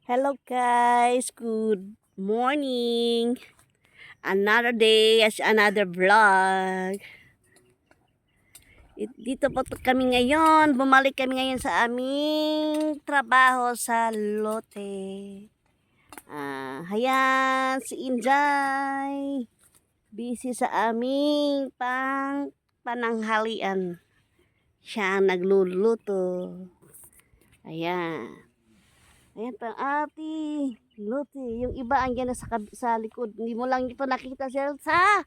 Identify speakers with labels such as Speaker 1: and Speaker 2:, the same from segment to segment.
Speaker 1: Hello guys, good morning. Another day as another vlog. Dito po kami ngayon, bumalik kami ngayon sa aming trabaho sa lote. Hayan, si Inday. Busy sa aming pananghalian. Siya ang nagluluto. Ayan. Ayan pa, ate. Lote. Yung iba andyan na sa likod. Hindi mo lang ito nakita siya sa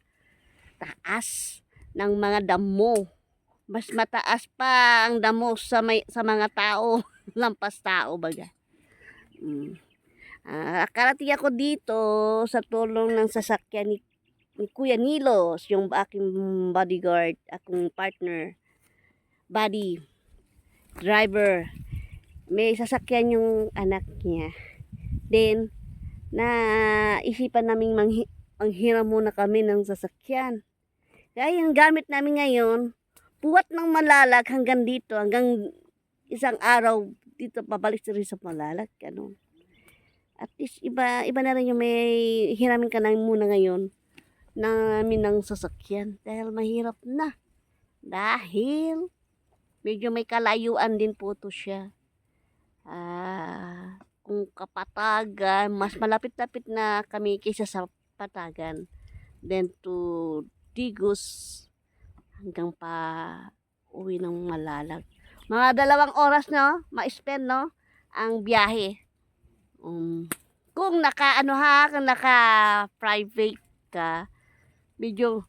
Speaker 1: taas ng mga damo. Mas mataas pa ang damo sa mga tao. Lampas tao baga. Karating ako dito sa tulong ng sasakyan ni Kuya Nilos, yung aking bodyguard, akong partner, body, driver. May sasakyan yung anak niya. Then, naisipan naming manghiram muna kami ng sasakyan. Kaya yung gamit namin ngayon, buwat ng Malalag hanggang dito, hanggang isang araw dito pabalik rin sa Malalag. Ano. At least iba na rin yung may hiramin ka na muna ngayon namin ng sasakyan. Dahil mahirap na. Dahil medyo may kalayuan din po to siya. Kung Kapatagan, mas malapit-lapit na kami kaysa sa Patagan. Then to Digos hanggang pa uwi ng Malalag. Mga 2 oras no, ma-spend no ang biyahe. Kung naka-private ka, medyo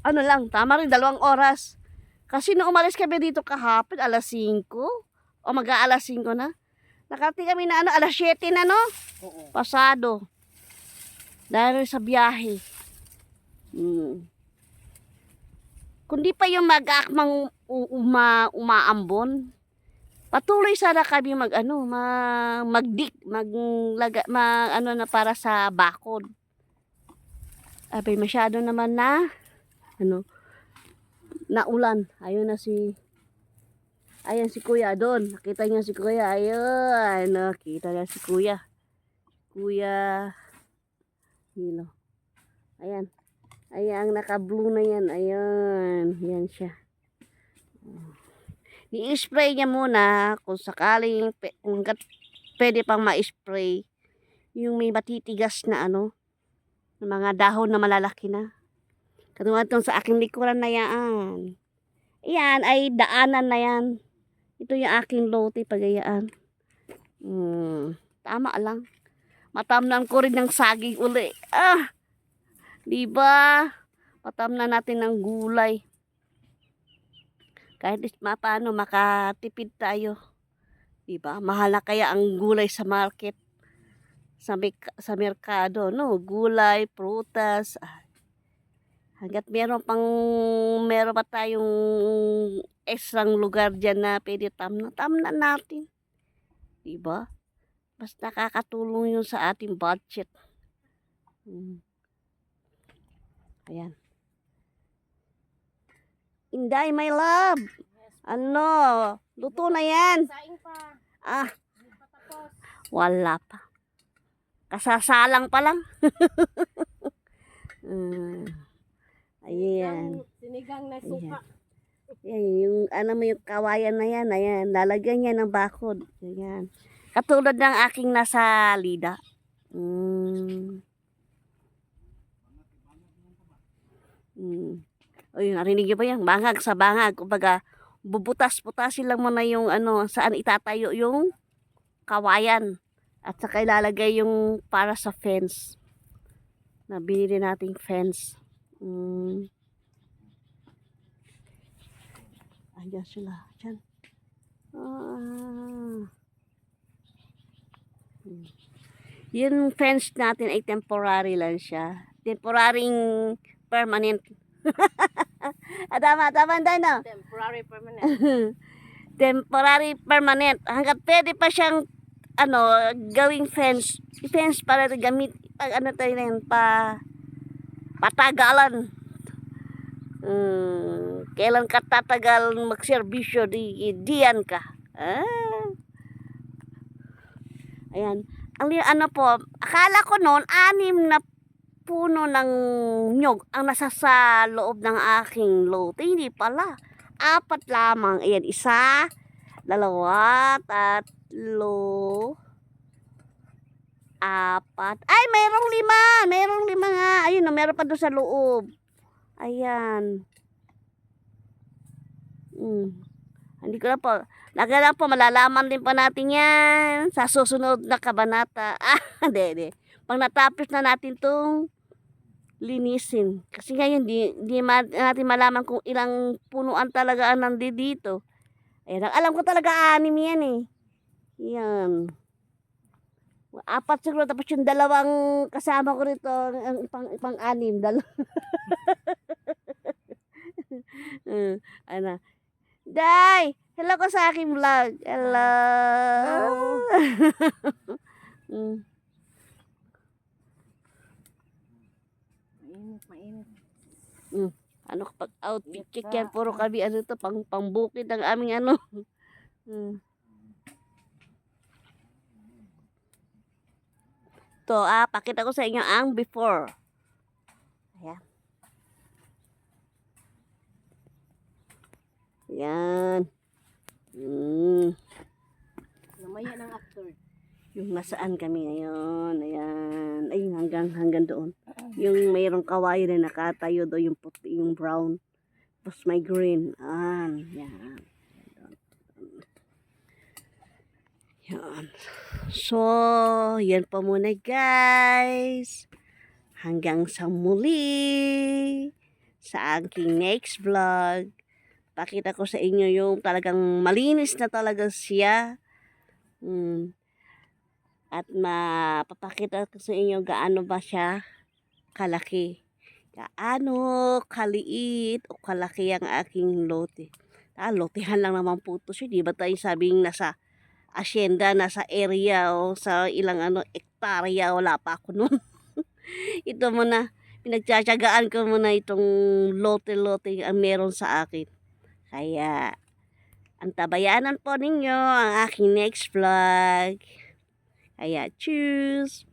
Speaker 1: lang, tama rin 2 oras. Kasi nung umalis kami dito kahapon, alas 5 o mag-aalas 5 na. Nakarating kami na alas 7 na no? Oo. Pasado. Dahil sa biyahe. Kundi pa yung mag-aakmang umaambon, patuloy sana kami na para sa bakod. Abay, masyado naman na ulan. Ayan si Kuya doon. Nakita niyo si Kuya. Ayun. Nakita niya si Kuya. Kuya. Hilo. Ayan. Ayan. Ang naka-blue na yan. Ayan. Yan siya. I-spray niya muna kung sakaling pwede pang ma-spray. Yung may matitigas na mga dahon na malalaki na. Katulad itong sa aking likuran na yan. Ayan ay daanan na yan. Ito yung aking lote pagayaan. Tama lang. Matamnan ko rin ng saging uli. Diba? Matamnan natin ng gulay. Kahit paano makatipid tayo. Diba? Mahal na kaya ang gulay sa market. Sa merkado, no? Gulay, prutas. Hanggat meron pa tayong extrang lugar dyan na pwede tamna natin. Diba? Mas nakakatulong yun sa ating budget. Ayan. Inday, my love. Luto na yan. Wala pa. Kasasalang pa lang. Ayan.
Speaker 2: Sinigang na suka.
Speaker 1: Ayan, yung yung kawayan na yan, ayan, lalagyan niya ng bakod. Ayan. Katulad ng aking nasa Lida. Oy, narinig niyo ba yan? Bangag sa bangag. Kumbaga, bubutas-butasin lang muna yung saan itatayo yung kawayan. At saka ilalagay yung para sa fence. Nabili nating fence. Ayan sila. Diyan. Yung fence natin ay temporary lang siya. Temporarying permanent. Tama, no?
Speaker 2: Temporary permanent.
Speaker 1: Temporary permanent. Hanggat pwede pa siyang gawing fence. I-fence para gamit pag tayo na yun, patagalan. Kailan ka tatagal magserbisyo diyan ka. Ayan. ano po, akala ko noon, 6 na puno ng nyog ang nasa sa loob ng aking lote. Hindi pala. 4 lamang. Ayan, 1, 2, 3, 4. Ay, mayroong 5. Mayroong 5 nga. Ayun, no, meron pa doon sa loob. Ayan. Hindi ko na po. Lang po, malalaman din po natin yan sa susunod na kabanata. Hindi. Pag natapos na natin itong linisin. Kasi ngayon, di natin malaman kung ilang punuan talaga ang nandito. Ayan, alam ko talaga 6 yan eh. Yan. 4 siguro, tapos yung 2 kasama ko rito, ang pang-6, ano. Day! Hello ko sa aking vlog. Hello!
Speaker 2: Mainit.
Speaker 1: Ano kapag outfit check yan, puro kami ano to, pangbukid ng aming ano. To, pakita ko sa inyo ang before. Ayan. Ayan.
Speaker 2: Namaya ng after.
Speaker 1: Yung nasaan kami ngayon. Ayan. Ay, hanggang doon. Yung mayroong kawayan na nakatayo doon, yung puti, yung brown. Tapos may green. Yan. Yan. So, yan pa muna guys. Hanggang sa muli. Sa aking next vlog. Pakita ko sa inyo yung talagang malinis na talaga siya. At mapapakita ko sa inyo gaano ba siya kalaki. Gaano kaliit o kalaki ang aking lote. Lotehan lang naman po ito siya. Di ba tayo sabing nasa asyenda, nasa area o sa ilang hektarya. Wala pa ako nun. Ito muna. Pinagtsatsagaan ko muna itong lote-lote ang meron sa akin. Kaya, antabayanan po ninyo ang aking next vlog. Kaya, choose!